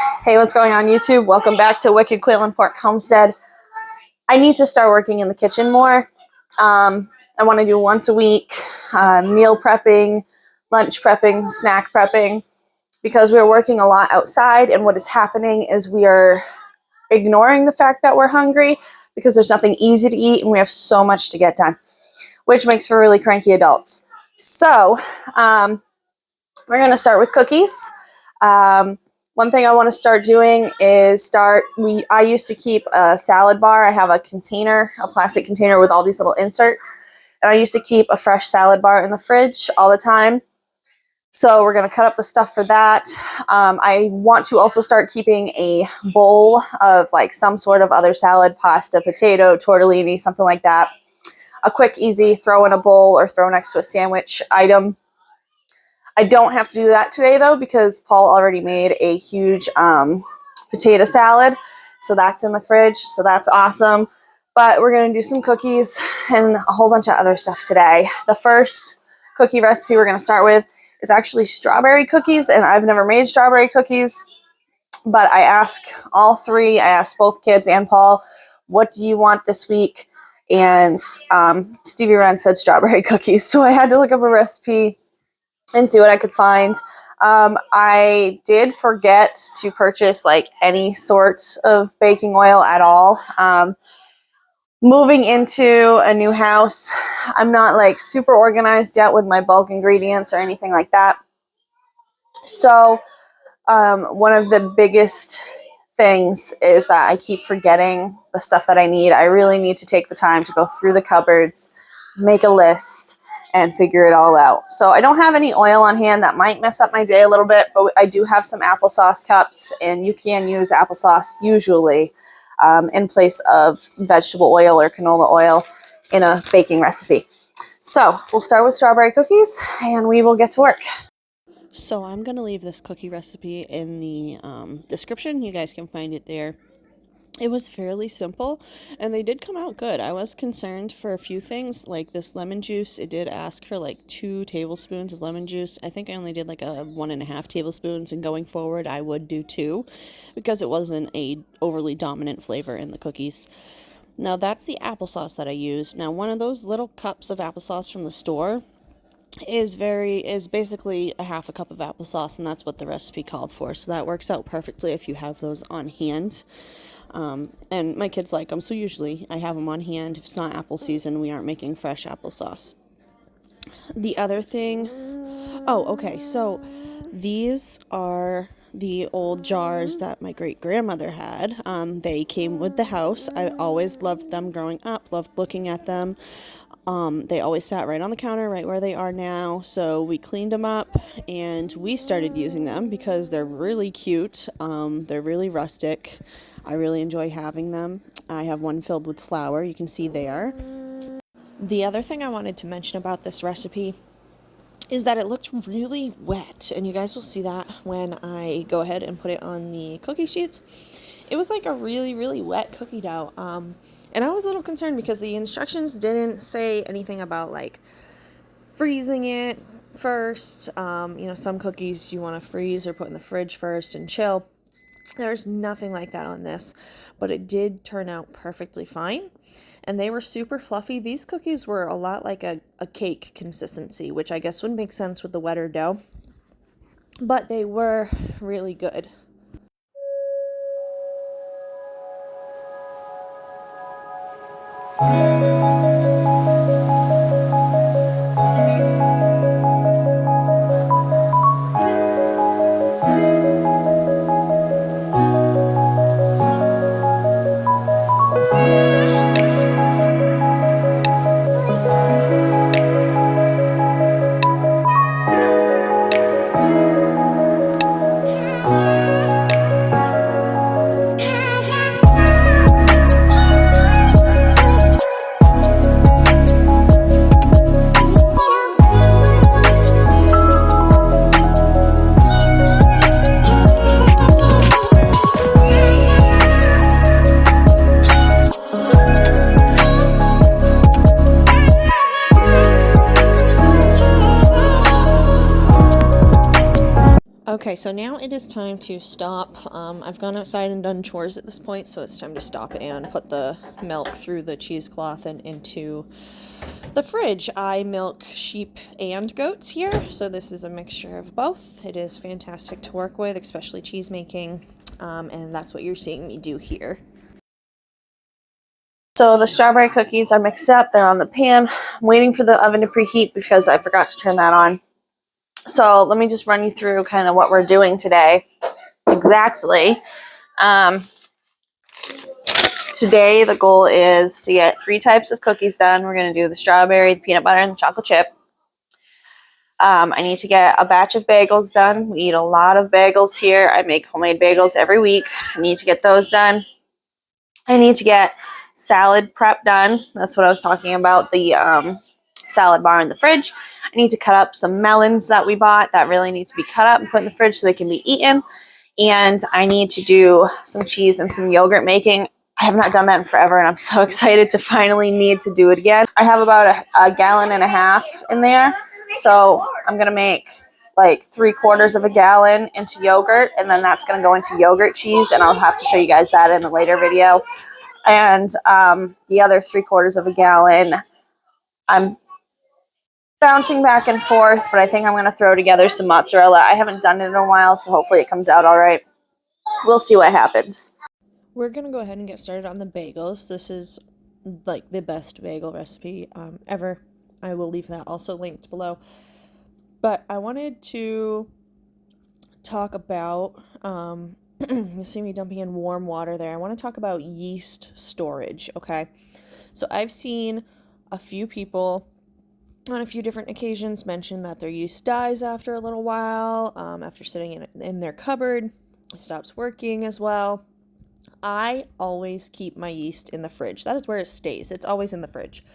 Hey, what's going on YouTube? Welcome back to Wicked Quail and Pork Homestead. I need to start working in the kitchen more. I want to do once a week, meal prepping, lunch prepping, snack prepping, because we're working a lot outside, and what is happening is we are ignoring the fact that we're hungry because there's nothing easy to eat and we have so much to get done, which makes for really cranky adults. So we're going to start with cookies. One thing I want to start doing is I used to keep a salad bar. I have a plastic container with all these little inserts. And I used to keep a fresh salad bar in the fridge all the time. So we're going to cut up the stuff for that. I want to also start keeping a bowl of like some sort of other salad, pasta, potato, tortellini, something like that. A quick, easy throw in a bowl or throw next to a sandwich item. I don't have to do that today, though, because Paul already made a huge potato salad. So that's in the fridge. So that's awesome. But we're going to do some cookies and a whole bunch of other stuff today. The first cookie recipe we're going to start with is actually strawberry cookies. And I've never made strawberry cookies. But I asked all three. I asked both kids and Paul, what do you want this week? And Stevie Ren said strawberry cookies. So I had to look up a recipe and see what I could find. I did forget to purchase like any sort of baking oil at all. Moving into a new house, I'm not like super organized yet with my bulk ingredients or anything like that. So one of the biggest things is that I keep forgetting the stuff that I need. I really need to take the time to go through the cupboards, make a list, and figure it all out. So I don't have any oil on hand. That might mess up my day a little bit, but I do have some applesauce cups, and you can use applesauce usually in place of vegetable oil or canola oil in a baking recipe. So we'll start with strawberry cookies, and we will get to work. So I'm going to leave this cookie recipe in the description. You guys can find it there. It was fairly simple, and they did come out good. I was concerned for a few things, like this lemon juice. It did ask for like 2 tablespoons of lemon juice. I think I only did like a 1.5 tablespoons, and going forward I would do 2 because it wasn't a overly dominant flavor in the cookies. Now that's the applesauce that I used. Now one of those little cups of applesauce from the store is basically a half a cup of applesauce, and that's what the recipe called for. So that works out perfectly if you have those on hand. And my kids like them, so usually I have them on hand. If it's not apple season, we aren't making fresh applesauce. The other thing, so these are the old jars that my great-grandmother had. They came with the house. I always loved them growing up, loved looking at them. They always sat right on the counter, right where they are now. So we cleaned them up and we started using them because they're really cute. They're really rustic. I really enjoy having them. I have one filled with flour, you can see there. The other thing I wanted to mention about this recipe is that it looked really wet, and you guys will see that when I go ahead and put it on the cookie sheets. It was like a really, really wet cookie dough. And I was a little concerned because the instructions didn't say anything about like freezing it first. Some cookies you want to freeze or put in the fridge first and chill. There's nothing like that on this, but it did turn out perfectly fine, and they were super fluffy. These cookies were a lot like a cake consistency, which I guess would make sense with the wetter dough, but they were really good. Okay, so now it is time to stop. I've gone outside and done chores at this point, so it's time to stop and put the milk through the cheesecloth and into the fridge. I milk sheep and goats here, so this is a mixture of both. It is fantastic to work with, especially cheese making, and that's what you're seeing me do here. So the strawberry cookies are mixed up. They're on the pan. I'm waiting for the oven to preheat because I forgot to turn that on. So let me just run you through kind of what we're doing today. Exactly. Today the goal is to get 3 types of cookies done. We're going to do the strawberry, the peanut butter, and the chocolate chip. I need to get a batch of bagels done. We eat a lot of bagels here. I make homemade bagels every week. I need to get those done. I need to get salad prep done. That's what I was talking about, the salad bar in the fridge. I need to cut up some melons that we bought that really need to be cut up and put in the fridge so they can be eaten. And I need to do some cheese and some yogurt making. I have not done that in forever, and I'm so excited to finally need to do it again. I have about a gallon and a half in there, so I'm going to make like 3/4 of a gallon into yogurt, and then that's going to go into yogurt cheese, and I'll have to show you guys that in a later video. And the other 3/4 of a gallon, I'm bouncing back and forth, but I think I'm going to throw together some mozzarella. I haven't done it in a while, so hopefully it comes out all right. We'll see what happens. We're gonna go ahead and get started on the bagels. This is like the best bagel recipe ever. I will leave that also linked below. But I wanted to talk about, you see me dumping in warm water there. I want to talk about yeast storage, okay? So I've seen a few people on a few different occasions mention that their yeast dies after a little while, after sitting in their cupboard. It stops working as well. I always keep my yeast in the fridge. That is where it stays. It's always in the fridge.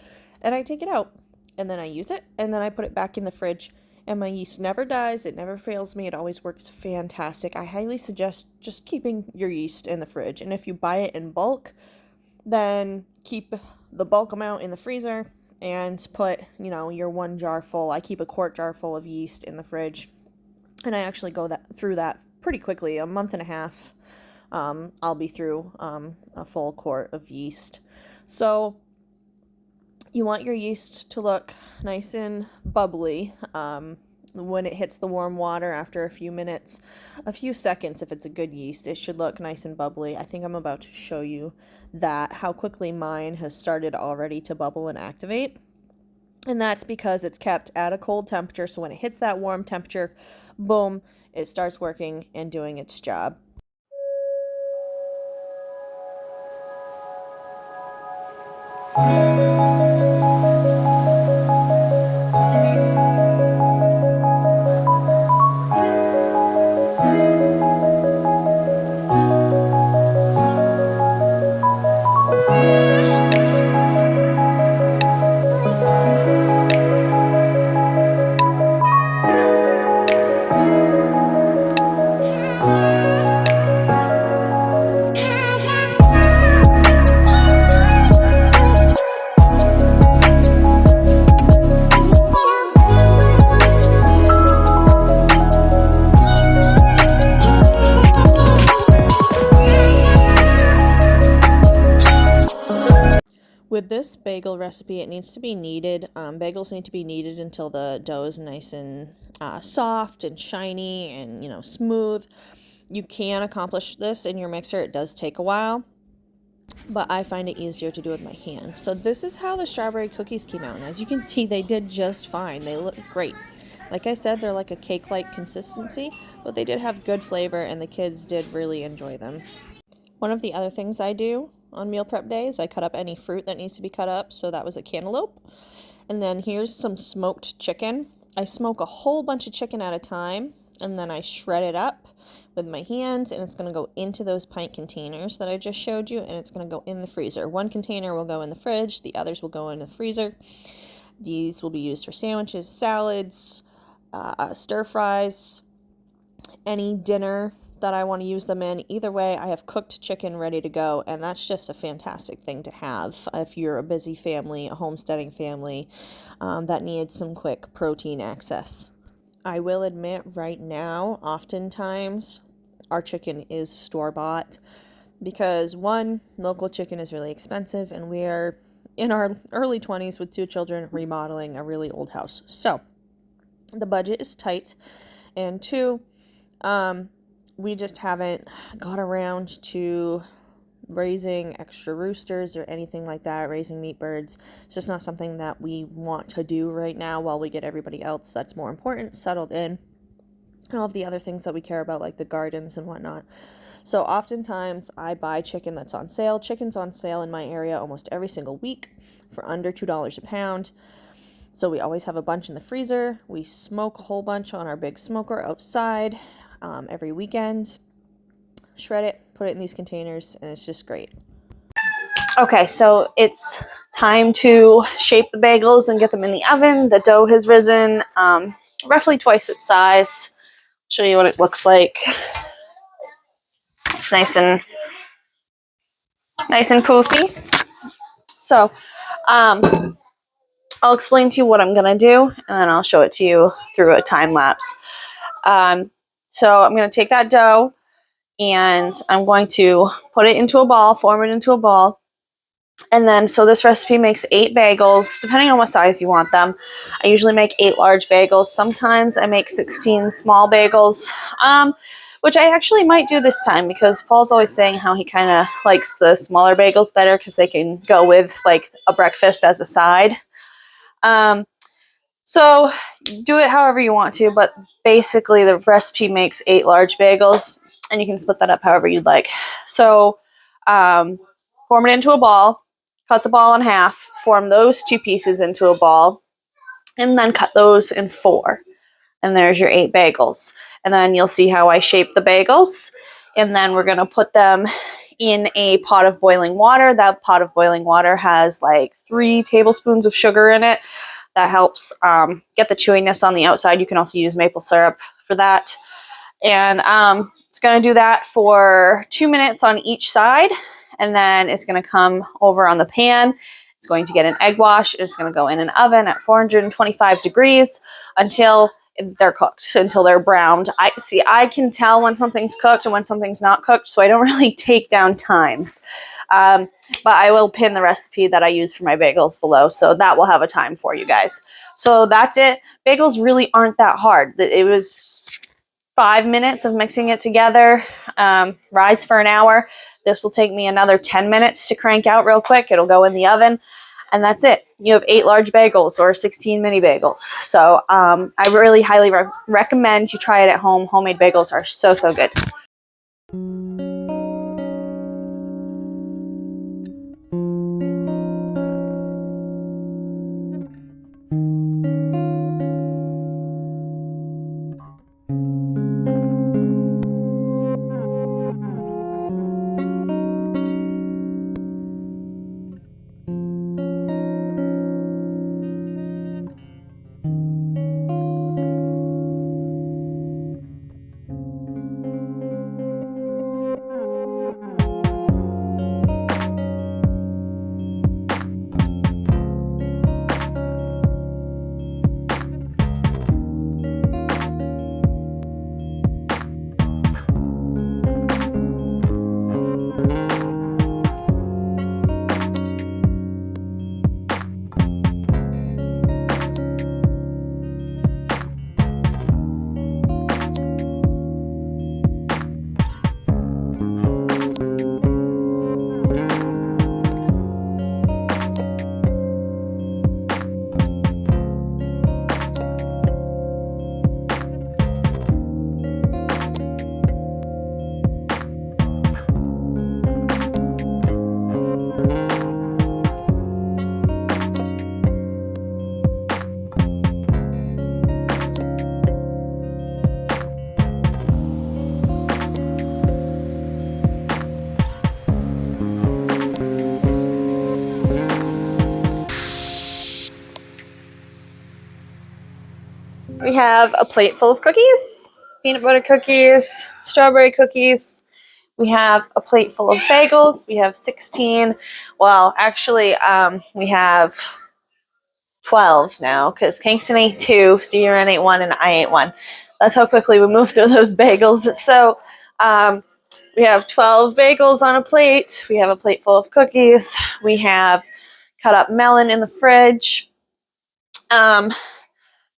And I take it out, and then I use it, and then I put it back in the fridge. And my yeast never dies. It never fails me. It always works fantastic. I highly suggest just keeping your yeast in the fridge. And if you buy it in bulk, then keep the bulk amount in the freezer and put, your 1 jar full. I keep a quart jar full of yeast in the fridge. And I actually go through that pretty quickly, a month and a half. I'll be through a full quart of yeast. So you want your yeast to look nice and bubbly when it hits the warm water after a few minutes, a few seconds if it's a good yeast. It should look nice and bubbly. I think I'm about to show you how quickly mine has started already to bubble and activate. And that's because it's kept at a cold temperature, so when it hits that warm temperature, boom, it starts working and doing its job. With this bagel recipe, it needs to be kneaded. Bagels need to be kneaded until the dough is nice and soft and shiny and, smooth. You can accomplish this in your mixer. It does take a while, but I find it easier to do with my hands. So this is how the strawberry cookies came out. And as you can see, they did just fine. They look great. Like I said, they're like a cake-like consistency, but they did have good flavor, and the kids did really enjoy them. One of the other things I do on meal prep days, I cut up any fruit that needs to be cut up. So that was a cantaloupe. And then here's some smoked chicken. I smoke a whole bunch of chicken at a time, and then I shred it up with my hands, and it's going to go into those pint containers that I just showed you, and it's going to go in the freezer. One container will go in the fridge, the others will go in the freezer. These will be used for sandwiches, salads, stir fries, any dinner that I want to use them in. Either way, I have cooked chicken ready to go, and that's just a fantastic thing to have if you're a busy family, a homesteading family that needs some quick protein access. I will admit right now, oftentimes our chicken is store-bought because one, local chicken is really expensive and we are in our early 20s with 2 children remodeling a really old house. So, the budget is tight, and two, we just haven't got around to raising extra roosters or anything like that, raising meat birds. It's just not something that we want to do right now while we get everybody else that's more important settled in and all of the other things that we care about, like the gardens and whatnot. So oftentimes I buy chicken that's on sale. Chicken's on sale in my area almost every single week for under $2 a pound. So we always have a bunch in the freezer. We smoke a whole bunch on our big smoker outside every weekend. Shred it, put it in these containers, and it's just great. Okay, so it's time to shape the bagels and get them in the oven. The dough has risen roughly twice its size. Show you what it looks like. It's nice and poofy. So I'll explain to you what I'm gonna do, and then I'll show it to you through a time lapse. So I'm gonna take that dough and I'm going to put it into a ball, form it into a ball. And then, so this recipe makes 8 bagels, depending on what size you want them. I usually make 8 large bagels. Sometimes I make 16 small bagels, which I actually might do this time because Paul's always saying how he kind of likes the smaller bagels better because they can go with like a breakfast as a side. So do it however you want to, but basically the recipe makes 8 large bagels, and you can split that up however you'd like. So form it into a ball, cut the ball in half, form those 2 pieces into a ball, and then cut those in 4. And there's your 8 bagels. And then you'll see how I shape the bagels. And then we're going to put them in a pot of boiling water. That pot of boiling water has like 3 tablespoons of sugar in it. That helps get the chewiness on the outside. You can also use maple syrup for that. And it's going to do that for 2 minutes on each side. And then it's going to come over on the pan. It's going to get an egg wash. It's going to go in an oven at 425 degrees until they're cooked, until they're browned. I can tell when something's cooked and when something's not cooked, so I don't really take down times. But I will pin the recipe that I use for my bagels below, so that will have a time for you guys. So that's it. Bagels really aren't that hard. It was 5 minutes of mixing it together, rise for an hour. This will take me another 10 minutes to crank out real quick. It'll go in the oven, and that's it. You have 8 large bagels or 16 mini bagels. So I really highly recommend you try it at home. Homemade bagels are so, so good. We have a plate full of cookies, peanut butter cookies, strawberry cookies. We have a plate full of bagels. We have 16. Well, actually, we have 12 now because Kingston ate 2, Steven ate 1, and I ate 1. That's how quickly we moved through those bagels. So we have 12 bagels on a plate. We have a plate full of cookies. We have cut up melon in the fridge. I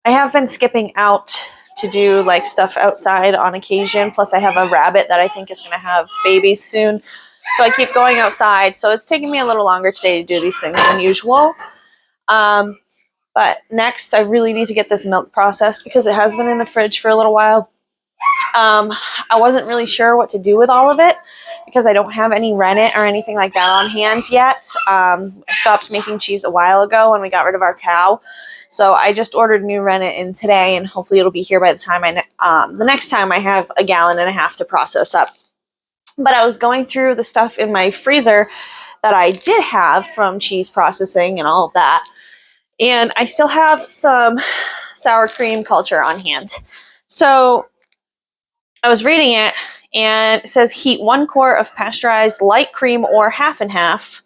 have been skipping out to do like stuff outside on occasion. Plus, I have a rabbit that I think is going to have babies soon. So I keep going outside. So it's taking me a little longer today to do these things than usual. But next, I really need to get this milk processed because it has been in the fridge for a little while. I wasn't really sure what to do with all of it because I don't have any rennet or anything like that on hand yet. I stopped making cheese a while ago when we got rid of our cow. So I just ordered new rennet in today, and hopefully it'll be here by the time the next time I have a gallon and a half to process up. But I was going through the stuff in my freezer that I did have from cheese processing and all of that. And I still have some sour cream culture on hand. So I was reading it, and it says heat 1 quart of pasteurized light cream or half and half.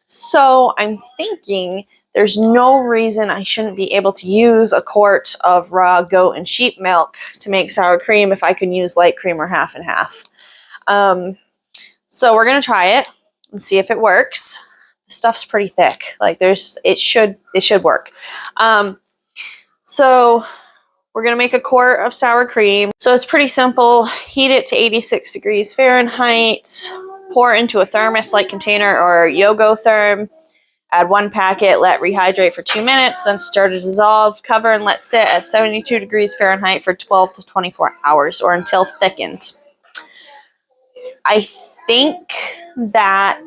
So I'm thinking there's no reason I shouldn't be able to use a quart of raw goat and sheep milk to make sour cream if I can use light cream or half and half. So we're gonna try it and see if it works. The stuff's pretty thick. Like it should work. So we're going to make a quart of sour cream. So it's pretty simple. Heat it to 86 degrees Fahrenheit. Pour into a thermos-like container or Yogotherm. Add 1 packet. Let rehydrate for 2 minutes. Then stir to dissolve. Cover and let sit at 72 degrees Fahrenheit for 12 to 24 hours or until thickened. I think that,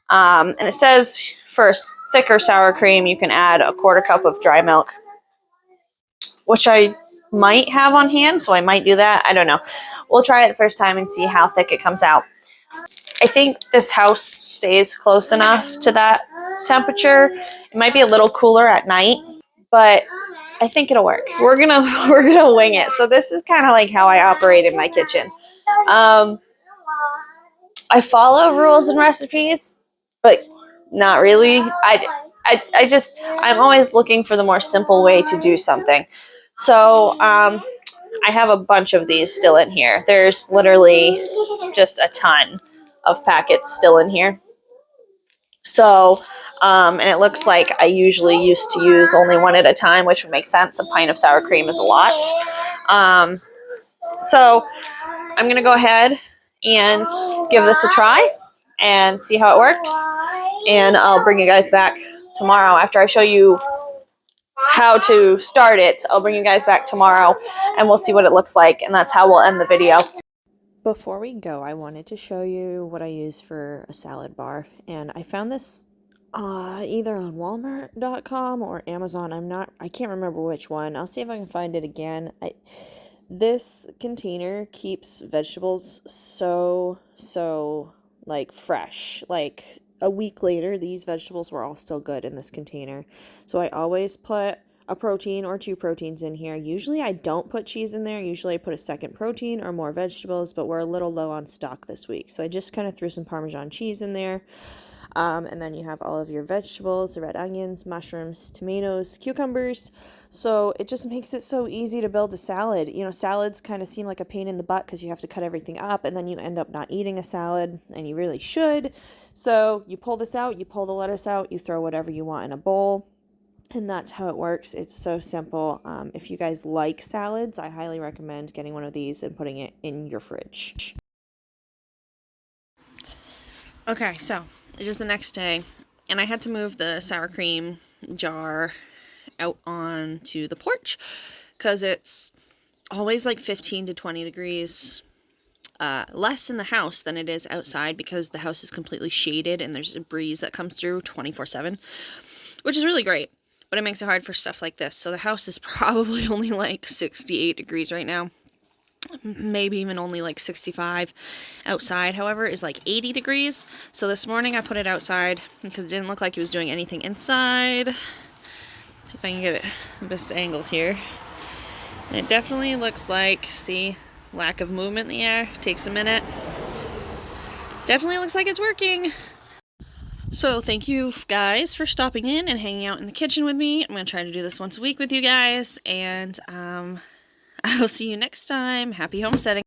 and it says for thicker sour cream, you can add a 1/4 cup of dry milk, which I might have on hand, so I might do that. I don't know. We'll try it the first time and see how thick it comes out. I think this house stays close enough to that temperature. It might be a little cooler at night, but I think it'll work. We're gonna wing it. So this is kind of like how I operate in my kitchen. I follow rules and recipes, but not really. I'm always looking for the more simple way to do something. So I have a bunch of these still in here. There's literally just a ton of packets still in here. So, and it looks like I usually used to use only 1 at a time, which would make sense. A pint of sour cream is a lot. So I'm going to go ahead and give this a try and see how it works. And I'll bring you guys back tomorrow after I show you how to start it. I'll bring you guys back tomorrow and we'll see what it looks like, and that's how we'll end the video. Before we go, I wanted to show you what I use for a salad bar, and I found this either on Walmart.com or Amazon. I can't remember which one. I'll see if I can find it again. This container keeps vegetables so like fresh. Like a week later, these vegetables were all still good in this container. So I always put a protein or 2 proteins in here. Usually I don't put cheese in there. Usually I put a second protein or more vegetables, but we're a little low on stock this week. So I just kind of threw some Parmesan cheese in there. And then you have all of your vegetables, the red onions, mushrooms, tomatoes, cucumbers. So it just makes it so easy to build a salad. You know, salads kind of seem like a pain in the butt because you have to cut everything up and then you end up not eating a salad, and you really should. So you pull this out, you pull the lettuce out, you throw whatever you want in a bowl. And that's how it works. It's so simple. If you guys like salads, I highly recommend getting one of these and putting it in your fridge. Okay, so it is the next day, and I had to move the sour cream jar out onto the porch because it's always like 15 to 20 degrees less in the house than it is outside because the house is completely shaded and there's a breeze that comes through 24/7, which is really great, but it makes it hard for stuff like this. So the house is probably only like 68 degrees right now. Maybe even only like 65. Outside, however, is like 80 degrees. So this morning I put it outside because it didn't look like it was doing anything inside. See if I can get it the best angle here. And it definitely looks like, see, lack of movement in the air. Takes a minute. Definitely looks like it's working. So thank you guys for stopping in and hanging out in the kitchen with me. I'm going to try to do this once a week with you guys, and I will see you next time. Happy homesteading.